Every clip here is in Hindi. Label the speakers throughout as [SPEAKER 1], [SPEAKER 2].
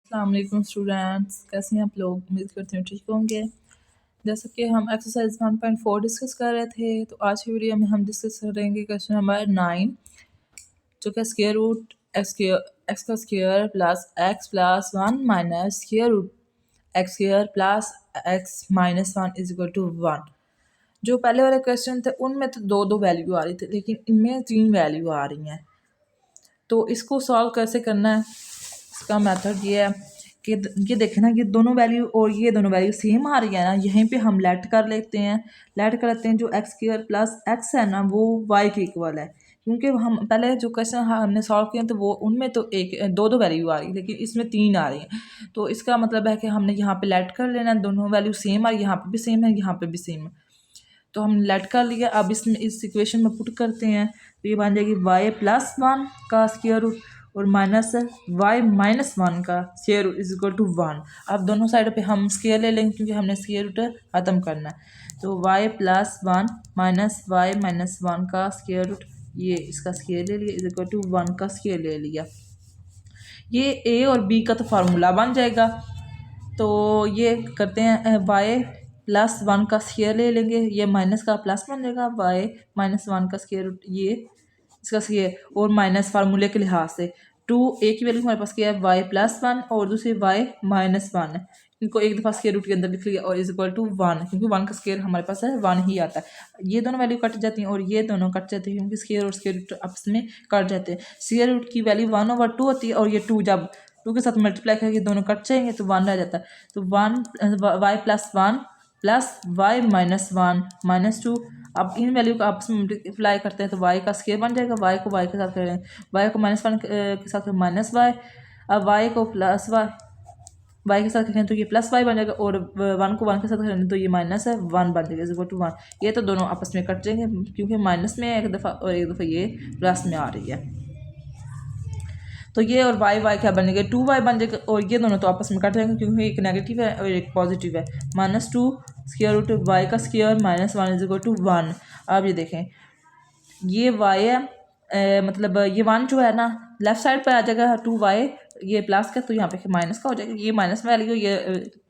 [SPEAKER 1] अस्सलाम वालेकुम स्टूडेंट्स, कैसे हैं आप लोग। उम्मीद करते हैं ठीक होंगे। जैसा कि हम एक्सरसाइज 1.4 डिस्कस कर रहे थे, तो आज की वीडियो में हम डिस्कस करेंगे क्वेश्चन नंबर 9, जो कि स्क्वायर रूट एक्स का square plus 1 minus square root x square plus x minus 1 is equal to 1। जो पहले वाले क्वेश्चन थे उनमें तो दो दो वैल्यू आ रही थी, लेकिन इनमें 3 वैल्यू आ रही हैं। तो इसको सॉल्व कैसे करना है, इसका मेथड ये है कि ये देखें ना, ये दोनों वैल्यू और ये दोनों वैल्यू सेम आ रही है ना, यहीं पे हम लेट कर लेते हैं। लेट कर लेते हैं, जो एक्स स्क्वायर प्लस एक्स है ना वो वाई के इक्वल है। क्योंकि हम पहले जो क्वेश्चन हमने सॉल्व किए तो वो उनमें तो एक दो दो वैल्यू आ रही है, लेकिन इसमें 3 आ रही हैं। तो इसका मतलब है कि हमने यहाँ पे लेट कर लेना, दोनों वैल्यू सेम आ रही है, यहाँ पे भी सेम है, यहाँ पे भी सेम है। तो हम लेट कर लिया। अब इसमें इस इक्वेशन में पुट करते हैं, तो ये बन जाएगी वाई प्लस 1 का स्क्वायर रूट और माइनस वाई माइनस 1 का square root is equal to 1। अब दोनों साइड पे हम स्क्वायर ले लेंगे, क्योंकि हमने स्क्वायर रूट ख़त्म करना है। तो y plus 1 minus y minus 1 का स्क्वायर रूट, ये इसका स्क्वायर ले लिया, इज इक्वल टू 1 का स्क्वायर ले लिया। ये ए और बी का तो फार्मूला बन जाएगा। तो ये करते हैं, वाई प्लस 1 का स्क्वायर ले लेंगे, ये माइनस का प्लस बन जाएगा, वाई माइनस 1 का स्क्वायर रूट, ये इसका स्क्वायर और माइनस फार्मूले के लिहाज से 2 एक ही वैल्यू हमारे पास क्या है, वाई प्लस 1 और दूसरी वाई माइनस 1 है। इनको एक दफ़ा स्क्वायर रूट के अंदर लिख लिया और इज इक्वल टू 1, क्योंकि 1 का स्क्वायर हमारे पास है 1 ही आता है। ये दोनों वैल्यू कट जाती हैं और ये दोनों कट जाती हैं, क्योंकि स्क्वायर और स्क्वायर रूट आपस में कट जाते हैं। स्क्वायर रूट की वैल्यू 1/2 होती है और ये 2 जब 2 के साथ मल्टीप्लाई करके दोनों कट जाएंगे तो 1 रह जाता है। तो 1 y plus 1 plus y minus 1 minus 2। अब इन वैल्यू को आपस में मल्टीप्लाई करते हैं तो वाई का स्क्वायर बन जाएगा। वाई को वाई के साथ करें, वाई को माइनस 1 के साथ माइनस वाई, अब वाई को प्लस वाई के साथ करें तो ये प्लस वाई बन जाएगा, और 1 को 1 के साथ करें तो ये माइनस है 1 बन जाएगा, इज इक्वल टू 1। ये तो दोनों आपस में कट जाएंगे, क्योंकि माइनस में एक दफ़ा और एक दफ़ा ये प्लस में आ रही है। तो ये और वाई वाई क्या बनेगा, 2y बन जाएगा, और ये दोनों तो आपस में कट जाएंगे, क्योंकि एक नेगेटिव है और एक पॉजिटिव है। -2 स्क्वायर रूट वाई का square minus 1 is equal to 1। अब ये देखें, ये y है, मतलब ये 1 जो है ना लेफ्ट साइड पर आ जाएगा, 2y ये प्लस का तो यहाँ पे माइनस का हो जाएगा। ये माइनस वैल्यू ये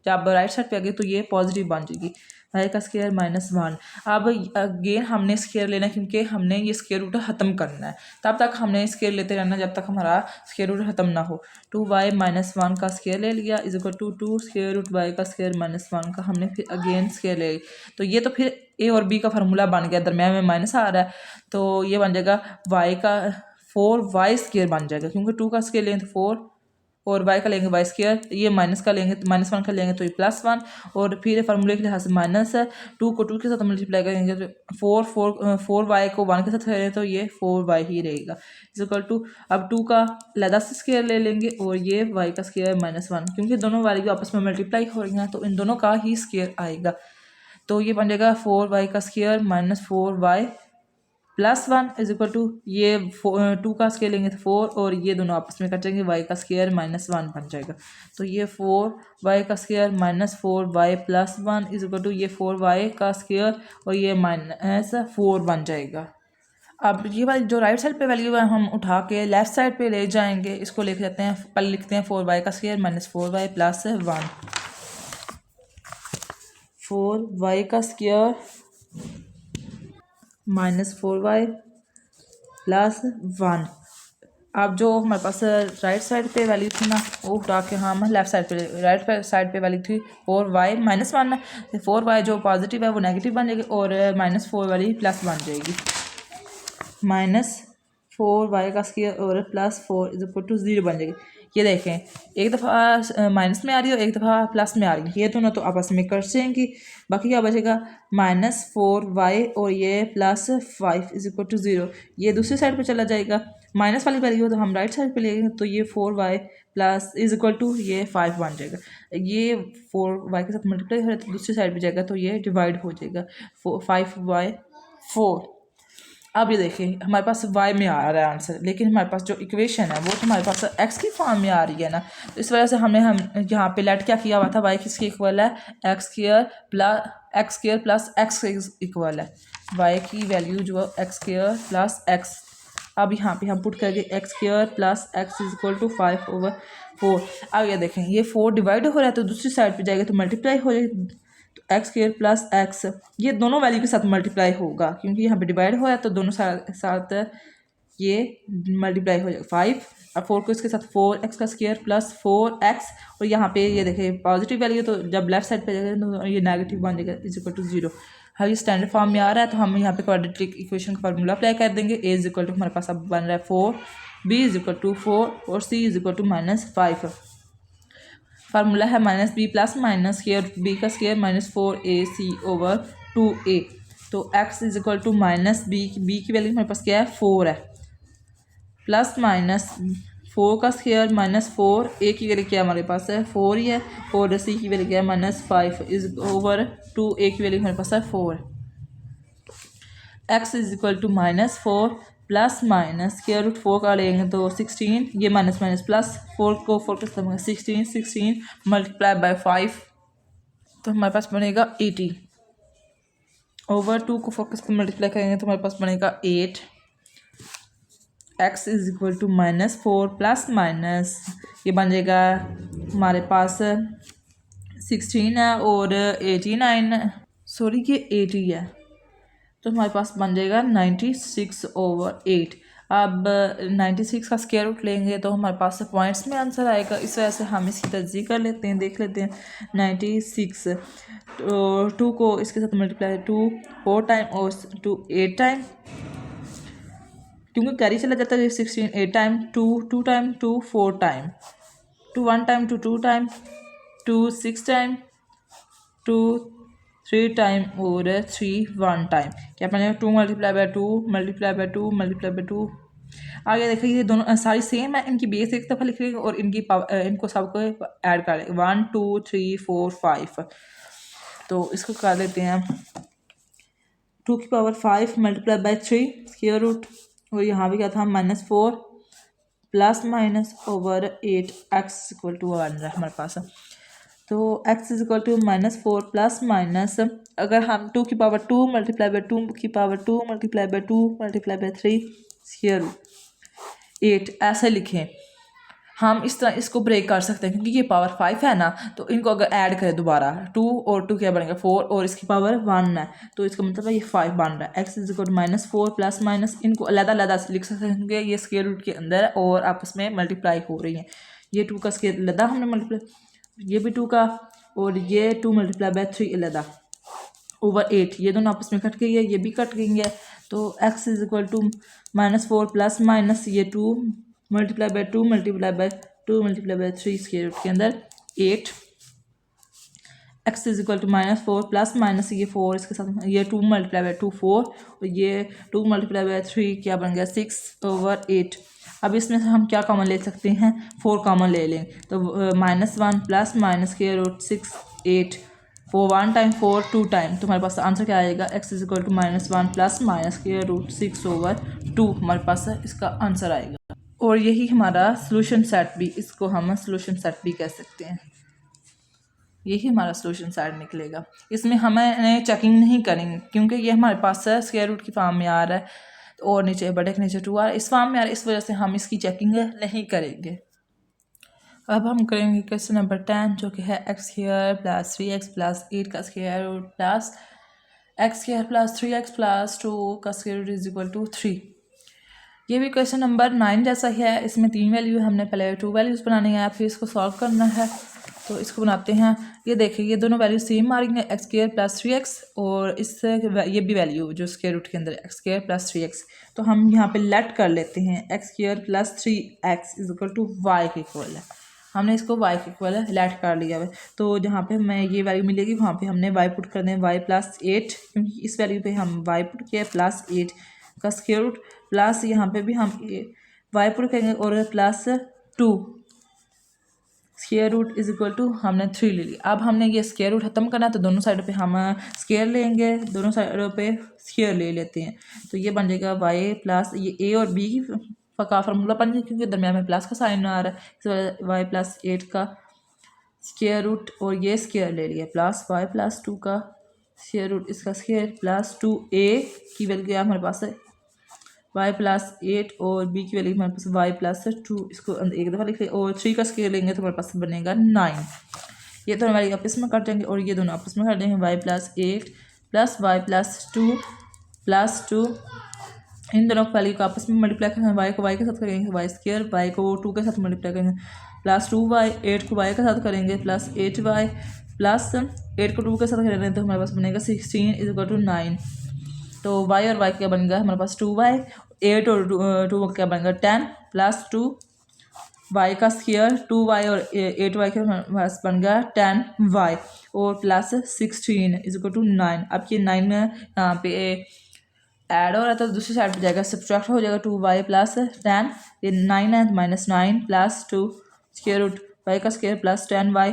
[SPEAKER 1] जब राइट साइड पे आ गई तो ये पॉजिटिव बन जाएगी, y का स्क्वायर -1। अब अगेन हमने स्क्वायर लेना है, क्योंकि हमने ये स्क्वायर रूट ख़त्म करना है। तब तक हमने स्क्वायर लेते रहना जब तक हमारा स्क्वायर रूट ख़त्म ना हो। 2y माइनस 1 का स्क्वायर ले लिया, is equal to 2 square root y का स्क्वायर -1 का हमने फिर अगेन स्क्वायर ले लिया। तो ये तो फिर a और b का फार्मूला बन गया, दरम्यान में माइनस आ रहा है, तो ये बन जाएगा y का 4y स्क्वायर बन जाएगा, क्योंकि 2 का स्क्वायर लेंगे तो 4 और y का लेंगे y स्क्वायर, ये माइनस का लेंगे तो -1 का लेंगे तो ये +1, और फिर फार्मूले के लिहाज से माइनस है। 2 को 2 के साथ मल्टीप्लाई करेंगे तो 4y को 1 के साथ करें तो ये 4y ही रहेगा, इज इक्वल टू। अब 2 का अलग से स्क्वायर ले लेंगे और ये y का स्क्वायर -1, क्योंकि दोनों वैल्यू आपस में मल्टीप्लाई हो रही हैं तो इन दोनों का ही स्क्वायर आएगा। तो ये बन जाएगा 4y का square -4y +1 is equal to, ये 2 का स्क्वायर लेंगे तो 4 और ये दोनों आपस में कटेंगे, y का स्क्वायर -1 बन जाएगा। तो ये 4y का square -4y +1 is equal to, ये 4y का स्क्वायर और ये -4 बन जाएगा। अब ये वाली जो राइट साइड पे वैल्यू है हम उठा के लेफ्ट साइड पे ले जाएंगे, इसको लिख देते हैं, पहले लिखते हैं 4y का स्क्वायर -4y +1, 4y का स्क्वायर -4y +1। अब जो हमारे पास राइट साइड पे वैल्यू थी ना वो उठा के हम लेफ्ट साइड पे, राइट साइड पे वैल्यू थी 4y -1 है, 4y जो पॉजिटिव है वो नेगेटिव बन जाएगी और -4 वाली प्लस बन जाएगी। -4y का स्क्वायर और +4 इज इक्वल टू 0 बन जाएगी। ये देखें, एक दफ़ा माइनस में आ रही है और एक दफ़ा प्लस में आ रही है, ये दोनों तो आपस में कट जाएंगी। बाकी क्या बचेगा, -4y और ये +5 इज इक्वल टू 0, ये दूसरी साइड पे चला जाएगा। माइनस वाली वैल्यू तो हम राइट साइड पे लेंगे, तो ये 4y plus is equal to ये 5 बन जाएगा। ये 4y के साथ मल्टीप्लाई हो रहा है तो दूसरी साइड पे जाएगा तो ये डिवाइड हो जाएगा, 5y4। अब ये देखिए हमारे पास y में आ रहा है आंसर, लेकिन हमारे पास जो इक्वेशन है वो तो हमारे पास x की फॉर्म में आ रही है ना, तो इस वजह से हम यहाँ पे लेट क्या किया हुआ था, y किसके इक्वल है, x square plus x equal है, y की वैल्यू जो है x स्क्वायर प्लस x। अब यहाँ पे हम पुट करेंगे x square plus x is equal to 5/4 4। आगे देखें ये 4 डिवाइड हो रहा है तो दूसरी साइड पे जाएगा तो मल्टीप्लाई हो जाएगा, तो एक्स स्क्वायर प्लस एक्स ये दोनों वैल्यू के साथ मल्टीप्लाई होगा क्योंकि यहाँ पे डिवाइड हो रहा है तो दोनों साथ ये मल्टीप्लाई हो जाएगा 5 और 4 को इसके साथ 4x का स्क्वायर प्लस 4x और यहाँ पे ये देखें पॉजिटिव वैल्यू तो जब लेफ्ट साइड पे जाएगा तो ये नेगेटिव बन जाएगा इज इक्वल टू 0। हाँ ये स्टैंडर्ड फॉर्म में आ रहा है तो हम यहाँ पे क्वाड्रेटिक इक्वेशन का फार्मूला अप्लाई कर देंगे। ए इज इक्वल टू हमारे पास अब बन रहा है 4, बी इज इक्वल टू 4 और c is equal to -5। Formula है -b plus minus square b का स्क्वायर -4ac ओवर 2a। तो x is equal to -b की वैल्यू हमारे पास क्या है 4 है, प्लस माइनस 4 का स्क्वायर -4 ए की वैल्यू क्या हमारे पास है 4 ही है और सी की वैल्यू क्या है -5 इज ओवर 2a की वैल्यू हमारे पास है 4। x is equal to -4 plus minus square root 4 का लेंगे तो 16, ये माइनस माइनस प्लस 4 को 4 के साथ 16 मल्टीप्लाई बाय 5 तो हमारे पास बनेगा 80 ओवर 2 को 4 के साथ मल्टीप्लाई करेंगे तो हमारे पास बनेगा 8। x is equal to -4 plus minus ये बन जाएगा हमारे पास 16 है और 89 सॉरी ये 80 है तो हमारे पास बन जाएगा 96 ओवर 8। अब 96 का स्क्वायर रूट लेंगे तो हमारे पास पॉइंट्स में आंसर आएगा, इस वजह से हम इसकी तज्ज़ीह कर लेते हैं, देख लेते हैं 96 तो 2 को इसके साथ मल्टीप्लाई 2 4 टाइम और 2 8 टाइम क्योंकि कैरी चला जाता है 16 8 time 2 time 2 4 time 2 1 time 2 time 2 6 time 2 3 time और 3 1 टाइम क्या बनेगा 2 multiply by 2 multiply by 2 multiply by 2। आगे देखिए ये दोनों सारी सेम है, इनकी बेस एक दफ़ा लिख लेंगे और इनकी इनको सबको ऐड कर लेंगे 1 2 3 4 5। तो इसको कर लेते हैं 2 की power 5 multiply by 3 square root और यहाँ भी क्या था -4 plus minus over 8 x equal to 1 है हमारे पास। तो x is equal to -4 plus minus अगर हम 2 की पावर 2 मल्टीप्लाई बाय 2 की power 2 multiply by 2 multiply by 3 square root 8 ऐसे लिखें, हम इस तरह इसको ब्रेक कर सकते हैं क्योंकि ये पावर 5 है ना तो इनको अगर ऐड करें दोबारा 2 और 2 क्या बनेगा 4 और इसकी पावर 1 है तो इसका मतलब है ये 5 बन रहा है। x is equal to -4 plus minus इनको अलग-अलग लिख सकते हैं क्योंकि ये स्क्वायर रूट के अंदर और आपस में मल्टीप्लाई हो रही हैं। ये 2 का स्क्वायर अलग हमने मल्टीप्लाई, ये भी 2 का और ये 2 मल्टीप्लाई बाय 3 अलग ओवर 8, ये दोनों आपस में कट गई है, ये भी कट गई है। तो x is equal to -4 plus minus ये 2 multiply by 2 multiply by 2 multiply by 3 square root के अंदर 8। x is equal to -4 plus minus ये 4 इसके साथ ये 2 मल्टीप्लाई बाय 2 4 और ये 2 मल्टीप्लाई बाय 3 क्या बन गया 6 ओवर 8। अब इसमें से हम क्या कॉमन ले सकते हैं 4 कॉमन ले लें तो -1 plus minus square root 6 8 4 1 time 4 2 time तो हमारे पास आंसर क्या आएगा x is equal to -1 plus minus square root 6 over 2 हमारे पास इसका आंसर आएगा। और यही हमारा सोल्यूशन सेट भी, इसको हम सोल्यूशन सेट भी कह सकते हैं, यही हमारा सोल्यूशन सेट निकलेगा। इसमें हमें चेकिंग नहीं करेंगे क्योंकि ये हमारे पास स्क्वायर रूट की फॉर्म में आ रहा है और नीचे बड़े के नीचे 2 आ रहा है, इस फॉर्म में आ रहा है, इस वजह से हम इसकी चेकिंग नहीं करेंगे। अब हम करेंगे क्वेश्चन नंबर 10 जो कि है x square plus 3x plus 8 का square root plus x square plus 3x plus 2 का square root is equal to 3। ये भी क्वेश्चन नंबर 9 जैसा ही है, इसमें 3 वैल्यू हमने पहले 2 वैल्यूज़ बनानी है फिर इसको सॉल्व करना है। तो इसको बनाते हैं, ये देखिए ये दोनों वैल्यू सेम आ रही हैं x स्क्वायर प्लस 3x और इससे ये भी वैल्यू जो स्क्वायर रूट के अंदर x स्क्वायर प्लस 3x, तो हम यहाँ पे लेट कर लेते हैं x square plus 3x is equal to y के इक्वल है। हमने इसको y के इक्वल लेट कर लिया है तो जहाँ पे हमें ये वैल्यू मिलेगी वहाँ पे हमने y पुट कर दें y प्लस 8 क्योंकि इस वैल्यू पे हम y पुट किया प्लस 8 का स्क्वायर रूट प्लस यहाँ पे भी हम y पुट करेंगे और plus 2 square root is equal to हमने 3 ले लिया। अब हमने ये स्क्वायर रूट खत्म करना है तो दोनों साइडों पे हम स्क्वायर लेंगे, दोनों साइडों पे स्क्वायर ले लेते हैं तो ये बन जाएगा y प्लस ये a और b का फार्मूला बन जाएगा क्योंकि दरमियान में प्लस का साइन आ रहा है इस वजह y प्लस 8 का स्क्वायर रूट और ये स्क्वायर ले लिया प्लस y प्लस 2 का स्क्वायर रूट इसका स्क्वायर प्लस 2a की वैल्यू क्या हमारे पास है वाई प्लस 8 और बी की वैल्यू हमारे पास वाई प्लस 2, इसको एक दफ़ा लिख लें और 3 का स्केयर लेंगे तो हमारे पास बनेगा 9। ये दोनों वैल्यू आपस में कट जाएंगे और ये दोनों आपस में कट जाएंगे। Y plus 8 plus y plus 2 plus 2, इन दोनों वैल्यू को आपस में मल्टीप्लाई करेंगे। वाई को वाई के साथ करेंगे वाई स्क्वायर, वाई को 2 के साथ मल्टीप्लाई करेंगे प्लस 2y, 8 को y के साथ करेंगे प्लस 8y, प्लस 8 को 2 के साथ करेंगे तो हमारे पास बनेगा 16 इज इक्वल टू 9। तो y और y क्या बनेगा हमारे पास 2y, 8 और 2 क्या बनेगा 10 प्लस 2 y का स्क्वायर 2y और 8y के हमारे पास बन गया 10y और प्लस 16 इज इक्वल टू 9। अब ये 9 यहाँ पे ऐड हो रहा था तो दूसरी साइड पे जाएगा, सब्ट्रैक्ट हो जाएगा 2y प्लस 10, ये 9 है minus 9 plus 2 square root y का square plus 10y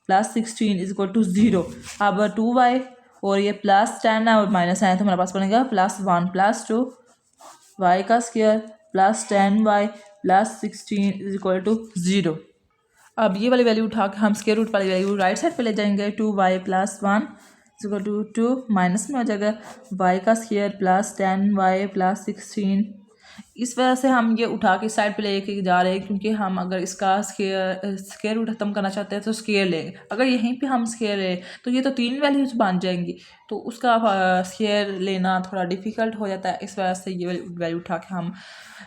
[SPEAKER 1] plus 16 is equal to 0। अब 2y और ये प्लस 10 है और माइनस है तो हमारे पास बनेगा प्लस 1 प्लस 2 y का square plus 10y plus 16 is equal to 0। अब ये वाली वैल्यू उठा के हम स्क्वायर रूट वाली वैल्यू राइट साइड पे ले जाएंगे। 2y plus 1 equal to 2 minus में हो जाएगा y का स्क्वायर प्लस 10y प्लस 16। इस वजह से हम ये उठा के साइड पे लेके जा रहे हैं क्योंकि हम अगर इसका स्क्वायर रूट खत्म करना चाहते हैं तो स्क्वायर लेंगे। अगर यहीं पे हम स्क्वायर लें तो ये तो 3 वैल्यूज बन जाएंगी तो उसका स्क्वायर लेना थोड़ा डिफ़िकल्ट हो जाता है। इस वजह से ये वैल्यू उठा के हम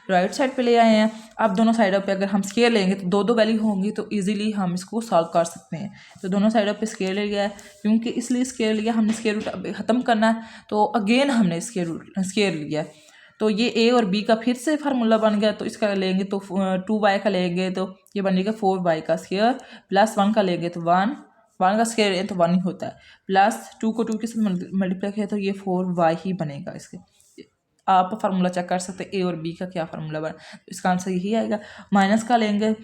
[SPEAKER 1] राइट साइड पे ले आए हैं। अब दोनों साइडों पे अगर हम स्क्वायर लेंगे तो दो वैल्यू होंगी तो इजीली हम इसको सॉल्व कर सकते हैं। तो दोनों साइडों पे स्क्वायर ले गया है क्योंकि इसलिए स्क्वायर लिया हमने, स्क्वायर रूट ख़त्म करना है तो अगेन हमने स्क्वायर लिया है। तो ये a और b का फिर से फार्मूला बन गया तो इसका लेंगे तो 2y का लेंगे तो ये बनेगा 4y का स्क्वायर प्लस 1 का लेंगे तो 1 का स्क्वायर तो 1 ही होता है प्लस 2 को 2 के साथ मल्टीप्लाई किया तो ये 4y ही बनेगा। इसके आप फार्मूला चेक कर सकते हैं a और b का क्या फार्मूला बना, तो इसका आंसर यही आएगा। माइनस का लेंगे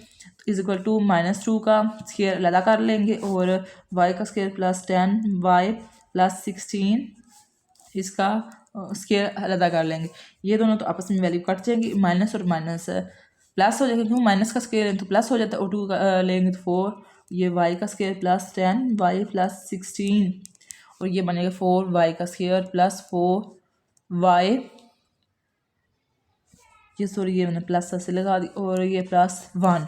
[SPEAKER 1] इज इक्वल टू -2 का स्क्वायर अलग कर लेंगे और y का स्क्वायर प्लस 10y प्लस 16 इसका स्क्वायर अलग कर लेंगे। ये दोनों तो आपस में वैल्यू कट जाएंगी, माइनस और माइनस प्लस हो जाएगा क्यों माइनस का स्क्वायर है तो प्लस हो जाता है और 2 का लेंगे तो 4, ये y का स्क्वायर प्लस 10y प्लस 16 और ये बनेगा 4y का स्क्वायर प्लस 4y, ये सॉरी ये मैंने प्लस से लगा दी और ये प्लस 1।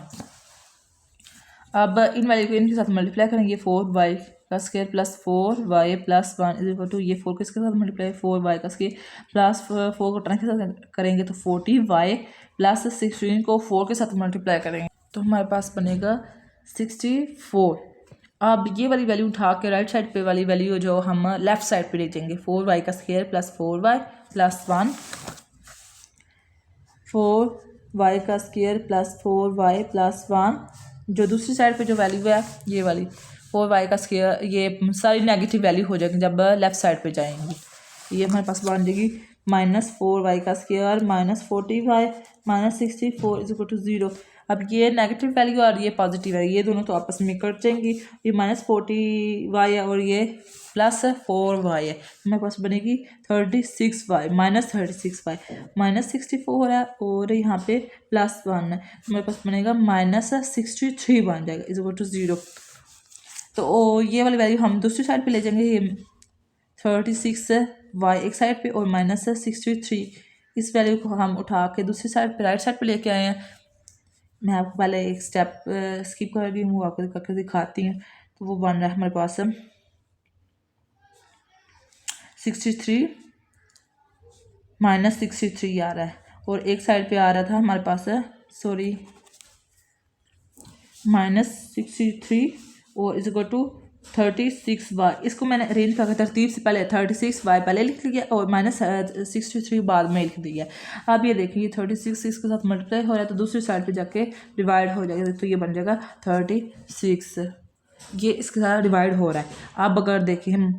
[SPEAKER 1] अब इन वैल्यू को इनके साथ मल्टीप्लाई करेंगे 4y का square plus 4y plus 1 is equal to ये 4 किसके साथ मल्टीप्लाई 4y का स्क्वायर प्लस 4 को 10 के साथ करेंगे तो 40y प्लस 16 को 4 के साथ मल्टीप्लाई करेंगे तो हमारे पास बनेगा 64। अब ये वाली वैल्यू उठा के राइट साइड पे वाली वैल्यू जो हम लेफ्ट साइड पे ले जाएंगे 4y का square plus 4y plus 1, 4y का स्क्वायर प्लस 4y प्लस 1, जो दूसरी साइड पे जो वैल्यू है ये वाली 4y का स्क्वायर, ये सारी नेगेटिव वैल्यू हो जाएगी जब लेफ़्ट साइड पे जाएंगी। ये हमारे पास बन जाएगी -4y का square minus 40y minus 64 is equal to 0। अब ये नेगेटिव वैल्यू और ये पॉजिटिव है, ये दोनों तो आपस में कट जाएंगी। ये -40y है और ये प्लस 4y है, हमारे पास बनेगी 36y माइनस 36y माइनस 64 है और यहाँ पे प्लस 1 है, हमारे पास बनेगा -63 बन जाएगा इज इक्वल टू 0। तो ये वाली वैल्यू हम दूसरी साइड पे ले जाएंगे, ये 36y एक साइड पे और -63 इस वैल्यू को हम उठा के दूसरी साइड पे राइट साइड पे लेके आए हैं। मैं आपको पहले एक स्टेप स्किप कर रही हूँ, वो आपको करके दिखाती हूँ। तो वो बन रहा है हमारे पास 63 -63 आ रहा है और एक साइड पे आ रहा था हमारे पास सॉरी -63 और इज इक्वल टू 36y। इसको मैंने अरेंज करके तरतीब से पहले 36y पहले लिख लिया और -63 बाद में लिख दिया। अब ये देखिए 36 इसके साथ मल्टीप्लाई हो रहा है तो दूसरी साइड पे जाके डिवाइड हो जाएगा तो ये बन जाएगा 36, ये इसके साथ डिवाइड हो रहा है। अब अगर देखें हम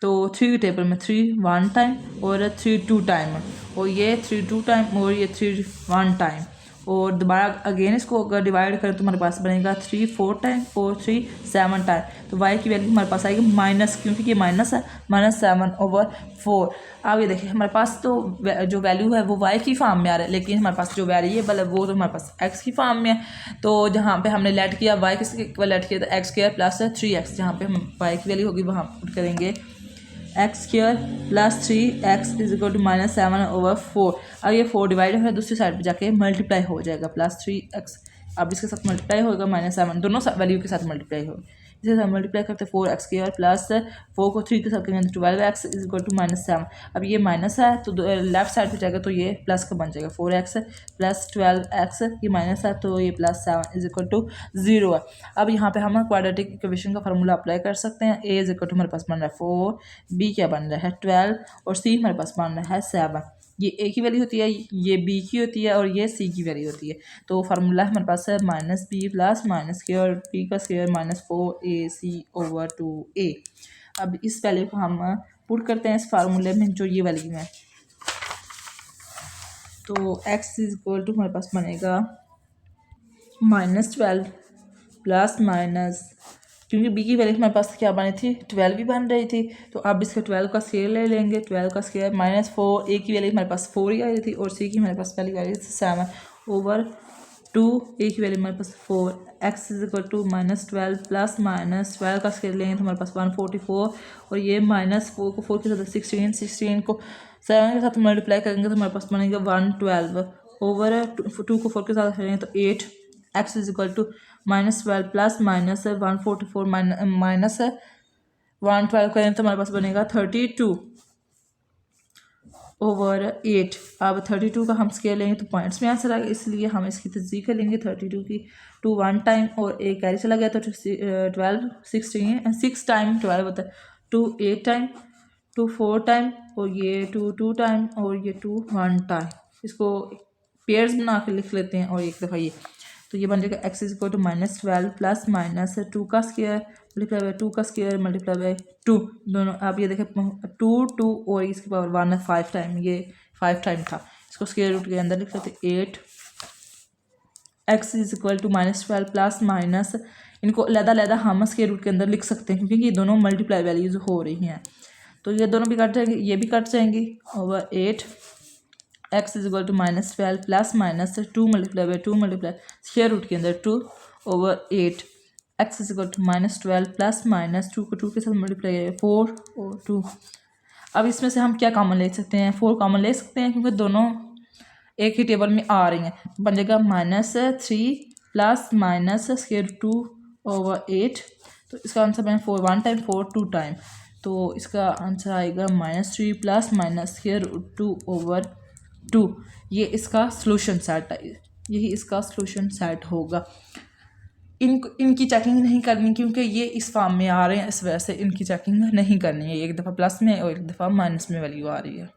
[SPEAKER 1] तो 3 टेबल में 3 1 टाइम और 3 2 टाइम और ये 3 2 टाइम और ये 3 1 टाइम और दोबारा अगेन इसको अगर डिवाइड करें तो हमारे पास बनेगा 3 4 टाइम और 3 7 टाइम। तो y की वैल्यू हमारे पास आएगी माइनस, क्योंकि ये माइनस है -7/4। अब ये देखिए हमारे पास तो जो वैल्यू है वो y की फॉर्म में आ रहा है, लेकिन हमारे पास जो वेरिएबल है वो तो हमारे पास x की फॉर्म में है। तो जहाँ पे हमने लेट किया y किसके इक्वल लेट किया था x² + 3x, जहाँ पे हम y की वैल्यू होगी वहाँ पुट करेंगे x square plus 3x is equal to -7/4। अब ये 4 डिवाइड है दूसरी साइड पे जाके मल्टीप्लाई हो जाएगा +3x। अब इसके साथ मल्टीप्लाई होगा -7 दोनों वैल्यू के साथ मल्टीप्लाई होगा। इसे हम मल्टीप्लाई करते हैं 4x स्क्वायर प्लस 4 को 3 के साथ करेंगे तो 12x इज इक्वल टू -7। अब ये माइनस है तो लेफ्ट साइड पे जाएगा तो ये प्लस का बन जाएगा 4x प्लस 12x, ये माइनस है तो ये +7 इज इक्वल टू 0 है। अब यहाँ पे हम क्वाड्रेटिक इक्वेशन का फार्मूला अप्लाई कर सकते हैं। a इज इक्वल टू हमारे पास बन रहा है 4, b क्या बन रहा है 12 और c हमारे पास बन रहा है 7। ये a की वैल्यू होती है, ये b की होती है और ये c की वैल्यू होती है। तो फार्मूला हमारे पास है -b प्लस -स्क्वायर b का स्क्वायर -4ac/2a। अब इस वैल्यू को हम पुट करते हैं इस फार्मूले में जो ये वैल्यू है। तो x इज इक्वल टू हमारे पास बनेगा -12 प्लस माइनस, क्योंकि b की वैल्यू हमारे पास क्या बनी थी 12 भी बन रही थी, तो अब इसका 12 का स्क्वायर ले लेंगे। 12 का स्क्वायर -4, a की वैल्यू हमारे पास 4 ही आई थी और c की हमारे पास वैल्यू आई थी 7/2, a की वैल्यू हमारे पास 4। x is equal to -12 plus -12 का स्क्वायर लेंगे तो हमारे पास 144 और ये -4 को 4 के साथ 16 को 7 के साथ मल्टीप्लाई करेंगे तो हमारे पास बनेगा 112/2 को 4 के साथ करेंगे तो 8। x is equal to -12 plus -144 minus 112 करें तो हमारे पास बनेगा 32/8। अब 32 का हम स्केल लेंगे तो पॉइंट्स में आंसर आएगा, इसलिए हम इसकी तस्दीक कर लेंगे 32 की। 2 1 टाइम और एक कैरी चला गया तो 12 16 6 टाइम 12 होता है, 2 8 टाइम, 2 4 टाइम और ये 2 2 टाइम और ये 2 1 टाइम। इसको पेयर्स बना के लिख लेते हैं और एक दफ़ा ये, तो ये बन जाएगा x is equal to -12 plus -2 का स्क्वायर मल्टीप्लाई बाई 2 का स्क्वायर मल्टीप्लाई बाई 2 दोनों। आप ये देखें 2 2 और इसके पावर 1 है 5 टाइम, ये 5 टाइम था। इसको स्क्वायर रूट के अंदर लिख लेते 8। x is equal to -12 plus minus, इनको अलग-अलग हम स्क्वायर रूट के अंदर लिख सकते हैं क्योंकि ये दोनों मल्टीप्लाई वैल्यूज हो रही हैं। तो ये दोनों भी कट जाएंगे, ये भी कट जाएंगी over 8। x is equal to -12 plus -2 multiply by 2 multiply square root के अंदर 2/8। x is equal to -12 plus -2 को 2 के साथ मल्टीप्लाई 4 और 2। अब इसमें से हम क्या कॉमन ले सकते हैं, 4 कॉमन ले सकते हैं क्योंकि दोनों एक ही टेबल में आ रही हैं। बन जाएगा -3 प्लस -2/8। तो इसका आंसर बने 4 1 टाइम 4 2 टाइम, तो इसका आंसर आएगा -3 प्लस -2/2। ये इसका सॉल्यूशन सेट है, यही इसका सॉल्यूशन सेट होगा। इनकी चेकिंग नहीं करनी क्योंकि ये इस फॉर्म में आ रहे हैं, इस वजह से इनकी चेकिंग नहीं करनी है। एक दफ़ा प्लस में और एक दफ़ा माइनस में वैल्यू आ रही है।